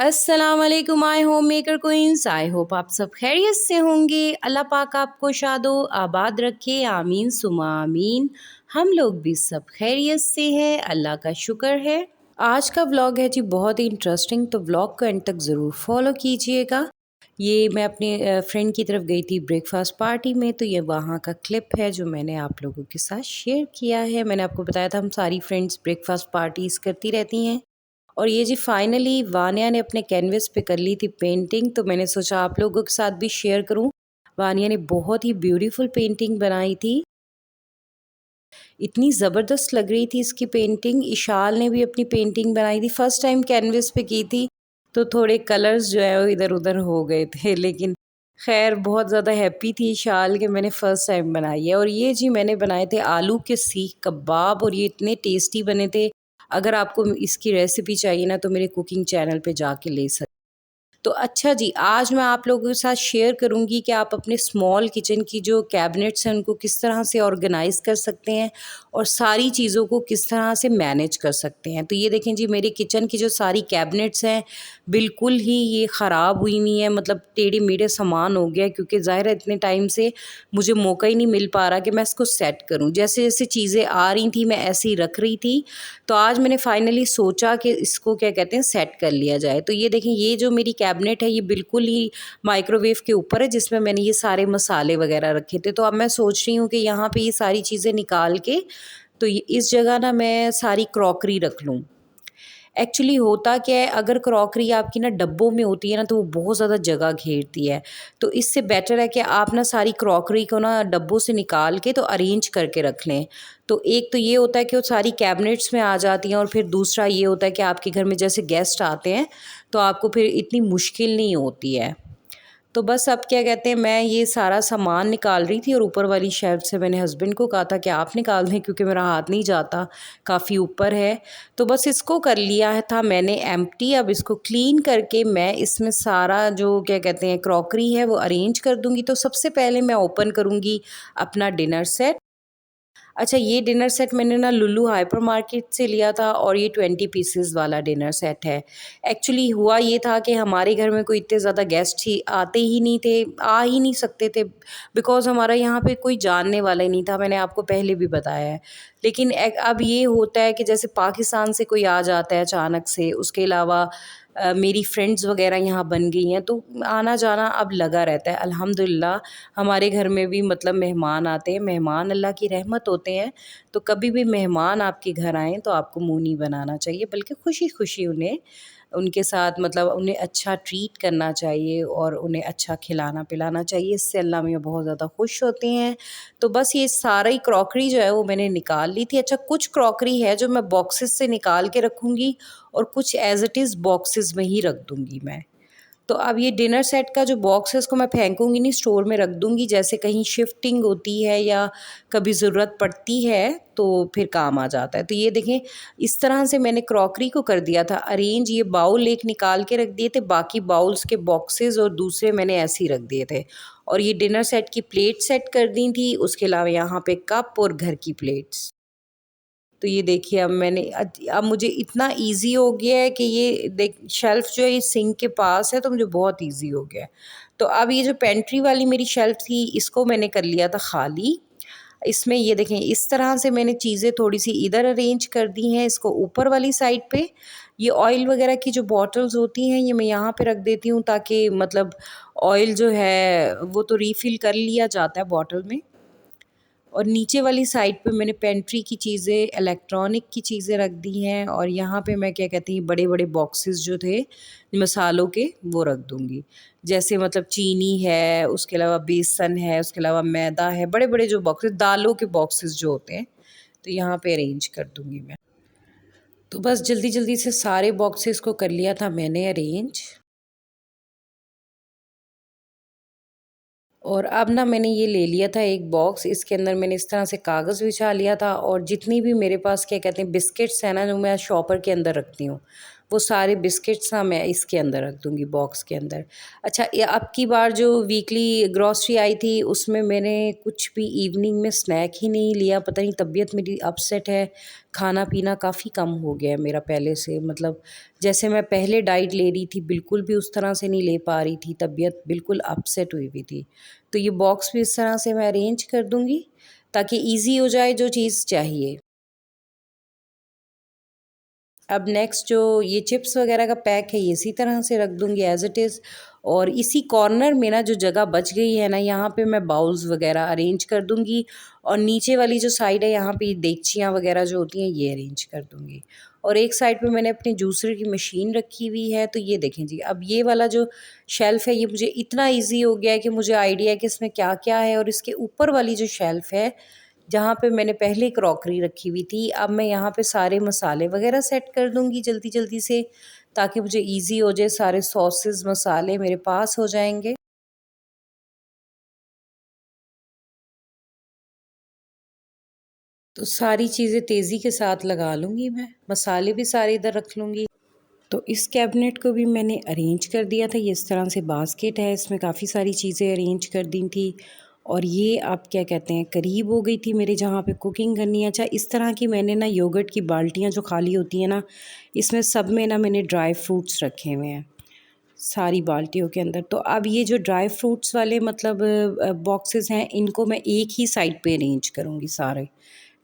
अस्सलाम वालेकुम my home maker queens. I hope आप सब खैरियत से होंगे। अल्लाह पाक आपको शादो आबाद रखे, आमीन सुमा आमीन। हम लोग भी सब खैरियत से हैं, अल्लाह का शुक्र है। आज का व्लॉग है जी बहुत ही इंटरेस्टिंग, तो व्लॉग को एंड तक ज़रूर फॉलो कीजिएगा। ये मैं अपने फ्रेंड की तरफ गई थी ब्रेकफास्ट पार्टी में, तो ये वहाँ का क्लिप है जो मैंने आप लोगों के साथ शेयर किया है। मैंने आपको बताया था हम सारी फ्रेंड्स ब्रेकफास्ट पार्टीज़ करती रहती हैं। और ये जी फाइनली वानिया ने अपने कैनवस पे कर ली थी पेंटिंग, तो मैंने सोचा आप लोगों के साथ भी शेयर करूं। वानिया ने बहुत ही ब्यूटीफुल पेंटिंग बनाई थी, इतनी ज़बरदस्त लग रही थी इसकी पेंटिंग। इशाल ने भी अपनी पेंटिंग बनाई थी, फर्स्ट टाइम कैनवस पे की थी, तो थोड़े कलर्स जो है वो इधर उधर हो गए थे, लेकिन खैर बहुत ज़्यादा हैप्पी थी इशाल के मैंने फ़र्स्ट टाइम बनाई है। और ये जी मैंने बनाए थे आलू के सीख कबाब, और ये इतने टेस्टी बने थे। अगर आपको इसकी रेसिपी चाहिए ना तो मेरे कुकिंग चैनल पे जाके ले सकते। तो अच्छा जी, आज मैं आप लोगों के साथ शेयर करूंगी कि आप अपने स्मॉल किचन की जो कैबिनेट्स हैं उनको किस तरह से ऑर्गेनाइज़ कर सकते हैं और सारी चीज़ों को किस तरह से मैनेज कर सकते हैं। तो ये देखें जी, मेरे किचन की जो सारी कैबिनेट्स हैं बिल्कुल ही ये ख़राब हुई नहीं है, मतलब टेढ़े मेढ़े सामान हो गया, क्योंकि ज़ाहिर है इतने टाइम से मुझे मौका ही नहीं मिल पा रहा कि मैं इसको सेट करूँ। जैसे जैसे चीज़ें आ रही थी मैं ऐसे ही रख रही थी, तो आज मैंने फाइनली सोचा कि इसको क्या कहते हैं सेट कर लिया जाए। तो ये देखें, ये जो मेरी कैबिनेट है ये बिल्कुल ही माइक्रोवेव के ऊपर है, जिसमें मैंने ये सारे मसाले वगैरह रखे थे। तो अब मैं सोच रही हूँ कि यहाँ पे ये सारी चीज़ें निकाल के तो इस जगह ना मैं सारी क्रॉकरी रख लूँ। एक्चुअली होता क्या है, अगर क्रॉकरी आपकी ना डब्बों में होती है ना तो वो बहुत ज़्यादा जगह घेरती है। तो इससे बेटर है कि आप ना सारी क्रॉकरी को ना डब्बों से निकाल के तो अरेंज करके रख लें। तो एक तो ये होता है कि वो सारी कैबिनेट्स में आ जाती हैं, और फिर दूसरा ये होता है कि आपके घर में जैसे गेस्ट आते हैं तो आपको फिर इतनी मुश्किल नहीं होती है। तो बस अब क्या कहते हैं, मैं ये सारा सामान निकाल रही थी और ऊपर वाली शेल्फ से मैंने हस्बैंड को कहा था कि आप निकाल दें, क्योंकि मेरा हाथ नहीं जाता, काफ़ी ऊपर है। तो बस इसको कर लिया था मैंने एम्प्टी। अब इसको क्लीन करके मैं इसमें सारा जो क्या कहते हैं क्रॉकरी है वो अरेंज कर दूँगी। तो सबसे पहले मैं ओपन करूँगी अपना डिनर सेट। अच्छा, ये डिनर सेट मैंने ना लुलु हाइपर मार्केट से लिया था, और ये 20 पीसेस वाला डिनर सेट है। एक्चुअली हुआ ये था कि हमारे घर में कोई इतने ज़्यादा गेस्ट ही आते ही नहीं थे, आ ही नहीं सकते थे, बिकॉज़ हमारा यहाँ पे कोई जानने वाला ही नहीं था, मैंने आपको पहले भी बताया है। लेकिन अब ये होता है कि जैसे पाकिस्तान से कोई आ जाता है अचानक से, उसके अलावा मेरी फ्रेंड्स वगैरह यहाँ बन गई हैं, तो आना जाना अब लगा रहता है। अल्हम्दुलिल्लाह हमारे घर में भी मतलब मेहमान आते हैं, मेहमान अल्लाह की रहमत होते हैं। तो कभी भी मेहमान आपके घर आएँ तो आपको मुँह नहीं बनाना चाहिए, बल्कि खुशी-खुशी उन्हें उनके साथ मतलब उन्हें अच्छा ट्रीट करना चाहिए और उन्हें अच्छा खिलाना-पिलाना चाहिए। इससे अल्लाह मियाँ बहुत ज़्यादा खुश होते हैं। तो बस ये सारी क्रॉकरी जो है वो मैंने निकाल ली थी। अच्छा, कुछ क्रॉकरी है जो मैं बॉक्सेस से निकाल के रखूँगी, और कुछ एज़ इट इज़ बॉक्सेस में ही रख दूँगी मैं। तो अब ये डिनर सेट का जो बॉक्स है इसको मैं फेंकूँगी नहीं, स्टोर में रख दूँगी। जैसे कहीं शिफ्टिंग होती है या कभी ज़रूरत पड़ती है तो फिर काम आ जाता है। तो ये देखें, इस तरह से मैंने क्रॉकरी को कर दिया था अरेंज। ये बाउल एक निकाल के रख दिए थे, बाकी बाउल्स के बॉक्सेस और दूसरे मैंने ऐसे ही रख दिए थे। और ये डिनर सेट की प्लेट सेट कर दी थी, उसके अलावा यहाँ पे कप और घर की प्लेट्स। तो ये देखिए, अब मैंने अब मुझे इतना ईज़ी हो गया है कि ये देख शेल्फ़ जो है ये सिंक के पास है, तो मुझे बहुत ईज़ी हो गया है। तो अब ये जो पेंट्री वाली मेरी शेल्फ़ थी इसको मैंने कर लिया था खाली। इसमें ये देखें इस तरह से मैंने चीज़ें थोड़ी-सी इधर अरेंज कर दी हैं, इसको ऊपर वाली साइड पे। ये ऑयल वग़ैरह की जो बॉटल्स होती हैं ये मैं यहाँ पे रख देती हूँ, ताकि मतलब ऑयल जो है वो तो रीफ़िल कर लिया जाता है बॉटल में। और नीचे वाली साइड पे मैंने पेंट्री की चीज़ें, इलेक्ट्रॉनिक की चीज़ें रख दी हैं, और यहाँ पे मैं क्या कहती हैं बड़े-बड़े बॉक्सेस जो थे मसालों के वो रख दूँगी। जैसे मतलब चीनी है, उसके अलावा बेसन है, उसके अलावा मैदा है, बड़े-बड़े जो बॉक्सेस दालों के बॉक्सेस जो होते हैं, तो यहाँ पे अरेंज कर दूँगी मैं। तो बस जल्दी-जल्दी से सारे बॉक्सेस को कर लिया था मैंने अरेंज। और अब ना मैंने ये ले लिया था एक बॉक्स, इसके अंदर मैंने इस तरह से कागज़ बिछा लिया था, और जितनी भी मेरे पास क्या कहते हैं बिस्किट्स हैं ना जो मैं शॉपर के अंदर रखती हूँ, वो सारे बिस्किट्स ना मैं इसके अंदर रख दूँगी, बॉक्स के अंदर। अच्छा, ये अब की बार जो वीकली ग्रॉसरी आई थी उसमें मैंने कुछ भी इवनिंग में स्नैक ही नहीं लिया। पता नहीं तबीयत मेरी अपसेट है, खाना-पीना काफ़ी कम हो गया है मेरा पहले से। मतलब जैसे मैं पहले डाइट ले रही थी बिल्कुल भी उस तरह से नहीं ले पा रही थी, तबीयत बिल्कुल अपसेट हुई हुई थी। तो ये बॉक्स भी इस तरह से मैं अरेंज कर दूँगी ताकि ईज़ी हो जाए जो चीज़ चाहिए। अब नेक्स्ट जो ये चिप्स वगैरह का पैक है ये इसी तरह से रख दूँगी एज़ इट इज़। और इसी कॉर्नर में ना जो जगह बच गई है ना, यहाँ पे मैं बाउल्स वगैरह अरेंज कर दूँगी और नीचे वाली जो साइड है यहाँ पे देगचियाँ वगैरह जो होती हैं ये अरेंज कर दूँगी। और एक साइड पे मैंने अपनी जूसर की मशीन रखी हुई है। तो ये देखें जी, अब ये वाला जो शेल्फ़ है ये मुझे इतना ईज़ी हो गया है कि मुझे आइडिया है कि इसमें क्या-क्या है। और इसके ऊपर वाली जो शेल्फ़ है जहाँ पे मैंने पहले क्रॉकरी रखी हुई थी, अब मैं यहाँ पे सारे मसाले वग़ैरह सेट कर दूँगी जल्दी-जल्दी से, ताकि मुझे ईज़ी हो जाए, सारे सॉसेस, मसाले मेरे पास हो जाएँगे। तो सारी चीज़ें तेज़ी के साथ लगा लूँगी मैं, मसाले भी सारे इधर रख लूँगी। तो इस कैबिनेट को भी मैंने अरेंज कर दिया था। ये इस तरह से बास्केट है, इसमें काफ़ी सारी चीज़ें अरेंज कर दी थी। और ये आप क्या कहते हैं, करीब हो गई थी मेरे जहाँ पे कुकिंग करनी है। अच्छा, इस तरह की मैंने ना योगर्ट की बाल्टियाँ जो खाली होती हैं ना, इसमें सब में ना मैंने ड्राई फ्रूट्स रखे हुए हैं सारी बाल्टियों के अंदर। तो अब ये जो ड्राई फ्रूट्स वाले मतलब बॉक्सेस हैं, इनको मैं एक ही साइड पे अरेंज करूँगी सारे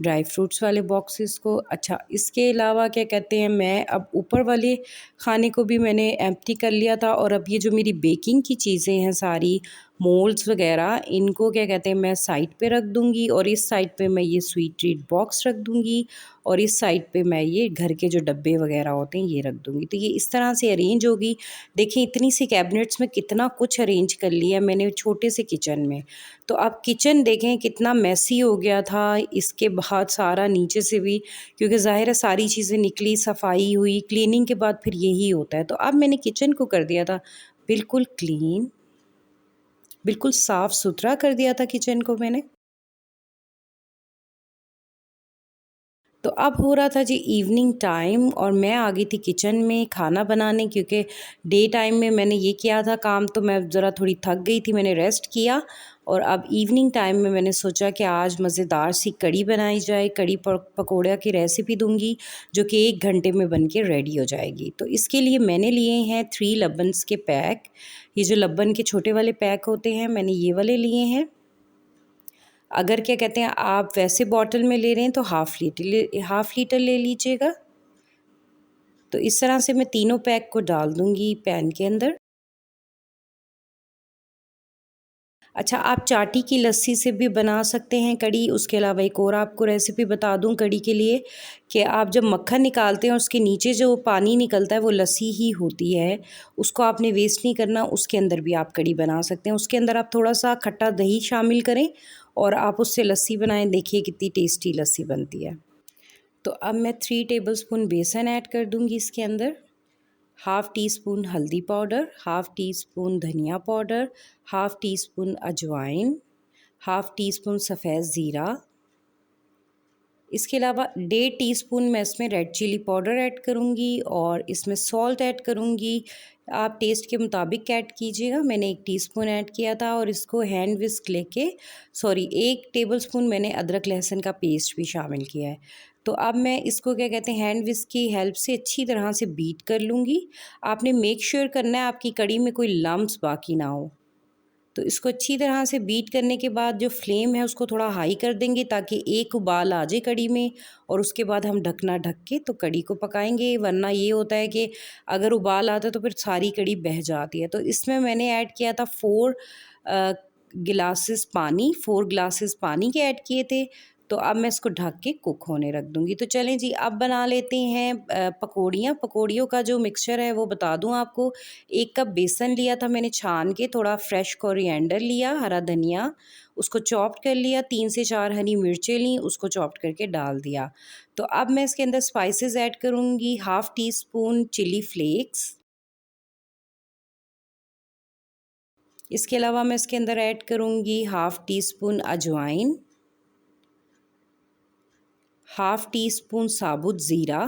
ड्राई फ्रूट्स वाले बॉक्सेस को। अच्छा, इसके अलावा क्या कहते हैं, मैं अब ऊपर वाले खाने को भी मैंने एम्प्टी कर लिया था। और अब ये जो मेरी बेकिंग की चीज़ें हैं सारी मोल्ड्स वगैरह, इनको क्या कहते हैं मैं साइड पे रख दूँगी। और इस साइड पे मैं ये स्वीट ट्रीट बॉक्स रख दूँगी। और इस साइड पे मैं ये घर के जो डब्बे वगैरह होते हैं ये रख दूँगी। तो ये इस तरह से अरेंज होगी। देखिए इतनी सी कैबिनेट्स में कितना कुछ अरेंज कर लिया मैंने छोटे से किचन में। तो आप किचन देखें कितना मेसी हो गया था, इसके बाद सारा नीचे से भी, क्योंकि ज़ाहिर है सारी चीज़ें निकली, सफाई हुई, क्लीनिंग के बाद फिर यही होता है। तो अब मैंने किचन को कर दिया था बिल्कुल क्लीन, बिल्कुल साफ़ सुथरा कर दिया था किचन को मैंने। तो अब हो रहा था जी इवनिंग टाइम और मैं आ गई थी किचन में खाना बनाने, क्योंकि डे टाइम में मैंने ये किया था काम तो मैं ज़रा थोड़ी थक गई थी, मैंने रेस्ट किया। और अब इवनिंग टाइम में मैंने सोचा कि आज मज़ेदार सी कढ़ी बनाई जाए, कढ़ी पकौड़ा की रेसिपी दूंगी जो कि 1 घंटे में बन के रेडी हो जाएगी। तो इसके लिए मैंने लिए हैं 3 लबन्स के पैक। ये जो लब्बन के छोटे वाले पैक होते हैं मैंने ये वाले लिए हैं। अगर क्या कहते हैं आप वैसे बॉटल में ले रहे हैं तो हाफ़ लीटर ले लीजिएगा। तो इस तरह से मैं तीनों पैक को डाल दूँगी पैन के अंदर। अच्छा, आप चाटी की लस्सी से भी बना सकते हैं कढ़ी। उसके अलावा एक और आपको रेसिपी बता दूँ कढ़ी के लिए, कि आप जब मक्खन निकालते हैं और उसके नीचे जो पानी निकलता है वो लस्सी ही होती है, उसको आपने वेस्ट नहीं करना, उसके अंदर भी आप कढ़ी बना सकते हैं। उसके अंदर आप थोड़ा-सा खट्टा दही शामिल करें और आप उससे लस्सी बनाएँ, देखिए कितनी टेस्टी लस्सी बनती है। तो अब मैं 3 टेबलस्पून बेसन ऐड कर दूँगी इसके अंदर, हाफ़ टी स्पून हल्दी पाउडर, हाफ़ टी स्पून धनिया पाउडर, हाफ़ टी स्पून अजवाइन, हाफ़ टी स्पून सफ़ेद ज़ीरा। इसके अलावा 1.5 टीस्पून मैं इसमें रेड चिली पाउडर ऐड करूँगी और इसमें सॉल्ट ऐड करूँगी। आप टेस्ट के मुताबिक ऐड कीजिएगा, मैंने 1 टीस्पून ऐड किया था। और इसको हैंड विस्क लेके, सॉरी, 1 टेबलस्पून मैंने अदरक लहसुन का पेस्ट भी शामिल किया है। तो अब मैं इसको क्या कहते हैं हैंड विस्क की हेल्प से अच्छी तरह से बीट कर लूँगी। आपने मेक श्योर करना है आपकी कढ़ी में कोई लम्प्स बाकी ना हो। तो इसको अच्छी तरह से बीट करने के बाद जो फ्लेम है उसको थोड़ा हाई कर देंगे ताकि एक उबाल आ जाए कढ़ी में। और उसके बाद हम ढकना ढक के तो कढ़ी को पकाएंगे, वरना ये होता है कि अगर उबाल आता है तो फिर सारी कढ़ी बह जाती है। तो इसमें मैंने ऐड किया था 4 ग्लासेस पानी के ऐड किए थे। तो अब मैं इसको ढक के कुक होने रख दूँगी। तो चलें जी, अब बना लेते हैं पकौड़ियाँ। पकौड़ियों का जो मिक्सचर है वो बता दूँ आपको। 1 कप बेसन लिया था मैंने छान के, थोड़ा फ्रेश कोरिएंडर लिया, हरा धनिया, उसको चॉप्ड कर लिया, 3 से 4 हरी मिर्चें लीं, उसको चॉप्ड करके डाल दिया। तो अब मैं इसके अंदर स्पाइसेस ऐड करूँगी, half teaspoon chili flakes. इसके अलावा मैं इसके अंदर ऐड करूँगी हाफ़ टी स्पून अजवाइन, हाफ़ टी स्पून साबुत ज़ीरा,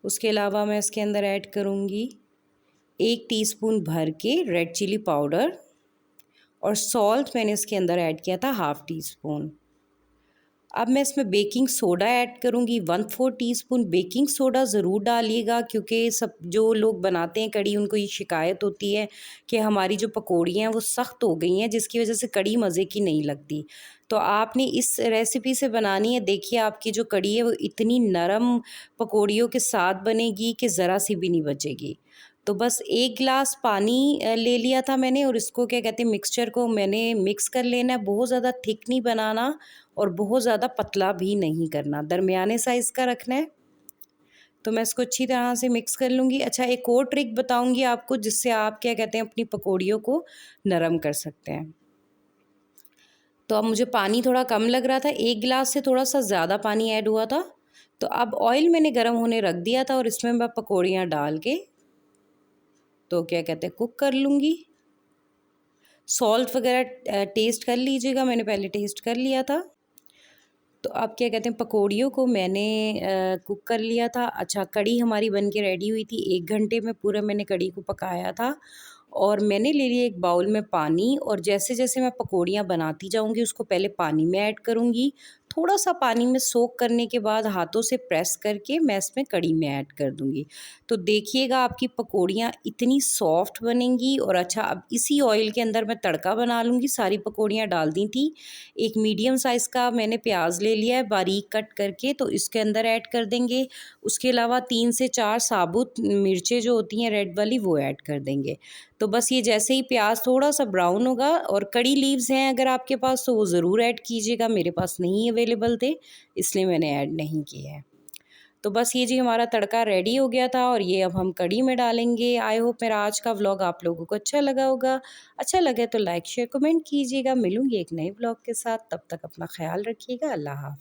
उसके अलावा मैं इसके अंदर ऐड करूँगी 1 टीस्पून भर के रेड चिली पाउडर और सॉल्ट मैंने इसके अंदर ऐड किया था हाफ़ टी स्पून। अब मैं इसमें बेकिंग सोडा ऐड करूँगी 1/4 टीस्पून। बेकिंग सोडा ज़रूर डालिएगा क्योंकि सब जो लोग बनाते हैं कढ़ी उनको ये शिकायत होती है कि हमारी जो पकौड़ियाँ हैं वो सख्त हो गई हैं, जिसकी वजह से कढ़ी मज़े की नहीं लगती। तो आपने इस रेसिपी से बनानी है, देखिए आपकी जो कढ़ी है वो इतनी नरम पकौड़ियों के साथ बनेगी कि ज़रा सी भी नहीं बचेगी। तो बस 1 गिलास पानी ले लिया था मैंने और इसको क्या कहते हैं मिक्सचर को मैंने मिक्स कर लेना है। बहुत ज़्यादा थिक नहीं बनाना और बहुत ज़्यादा पतला भी नहीं करना, दरमियाने साइज़ का रखना है। तो मैं इसको अच्छी तरह से मिक्स कर लूँगी। अच्छा, एक और ट्रिक बताऊँगी आपको जिससे आप क्या कहते हैं अपनी पकौड़ियों को नरम कर सकते हैं। तो अब मुझे पानी थोड़ा कम लग रहा था, 1 गिलास से थोड़ा-सा ज़्यादा पानी ऐड हुआ था। तो अब ऑयल मैंने गरम होने रख दिया था और इसमें मैं पकौड़ियाँ डाल के तो क्या कहते हैं कुक कर लूँगी। सॉल्ट वगैरह टेस्ट कर लीजिएगा, मैंने पहले टेस्ट कर लिया था। तो अब क्या कहते हैं पकौड़ियों को मैंने कुक कर लिया था। अच्छा, कढ़ी हमारी बन के रेडी हुई थी, 1 घंटे में पूरा मैंने कढ़ी को पकाया था और मैंने ले लिया एक बाउल में पानी और जैसे-जैसे मैं पकौड़ियाँ बनाती जाऊँगी उसको पहले पानी में ऐड करूँगी। थोड़ा-सा पानी में सोक करने के बाद हाथों से प्रेस करके मैं इसमें कढ़ी में ऐड कर दूँगी। तो देखिएगा आपकी पकौड़ियाँ इतनी सॉफ्ट बनेंगी। और अच्छा, अब इसी ऑयल के अंदर मैं तड़का बना लूँगी। सारी पकौड़ियाँ डाल दी थी। एक मीडियम साइज़ का मैंने प्याज ले लिया है बारीक कट करके, तो इसके अंदर ऐड कर देंगे। उसके अलावा 3 से 4 साबुत मिर्चें जो होती हैं रेड वाली वो ऐड कर देंगे। तो बस ये जैसे ही प्याज थोड़ा-सा ब्राउन होगा और कड़ी लीव्स हैं अगर आपके पास तो वो ज़रूर ऐड कीजिएगा। मेरे पास नहीं अवेलेबल थे इसलिए मैंने ऐड नहीं किए हैं। तो बस ये जी हमारा तड़का रेडी हो गया था और ये अब हम कढ़ी में डालेंगे। आई होप मेरा आज का व्लॉग आप लोगों को अच्छा लगा होगा। अच्छा लगे तो लाइक, शेयर, कमेंट कीजिएगा। मिलूँगी एक नए व्लॉग के साथ, तब तक अपना ख़्याल रखिएगा। अल्लाह हाफ़िज़।